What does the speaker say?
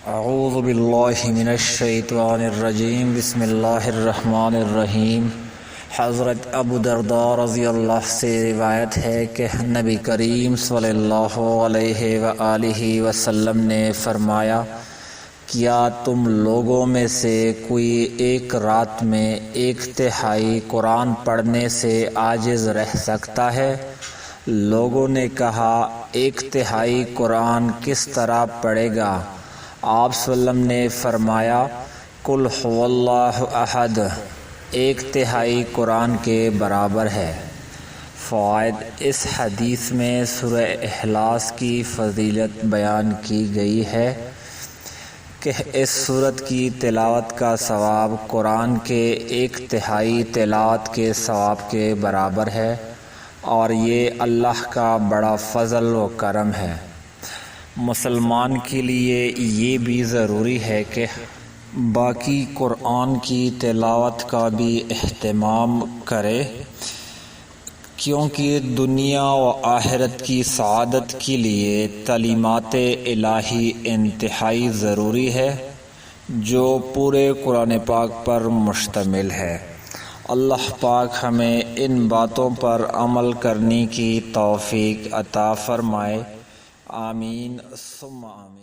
اعوذ باللہ من الشیطان الرجیم بسم اللہ الرحمن الرحیم۔ حضرت ابو درداء رضی اللہ سے روایت ہے کہ نبی کریم صلی اللہ علیہ وآلہ وسلم نے فرمایا، کیا تم لوگوں میں سے کوئی ایک رات میں 1/3 قرآن پڑھنے سے عاجز رہ سکتا ہے؟ لوگوں نے کہا، 1/3 قرآن کس طرح پڑھے گا؟ آپ صلی اللہ علیہ وسلم نے فرمایا، قل هو اللہ احد 1/3 قرآن کے برابر ہے۔ فوائد: اس حدیث میں سورہ اخلاص کی فضیلت بیان کی گئی ہے کہ اس سورت کی تلاوت کا ثواب قرآن کے 1/3 تلاوت کے ثواب کے برابر ہے، اور یہ اللہ کا بڑا فضل و کرم ہے۔ مسلمان کے لیے یہ بھی ضروری ہے کہ باقی قرآن کی تلاوت کا بھی اہتمام کرے، کیونکہ دنیا و آخرت کی سعادت کے لیے تعلیمات الہی انتہائی ضروری ہے، جو پورے قرآن پاک پر مشتمل ہے۔ اللہ پاک ہمیں ان باتوں پر عمل کرنے کی توفیق عطا فرمائے، آمین ثم آمین۔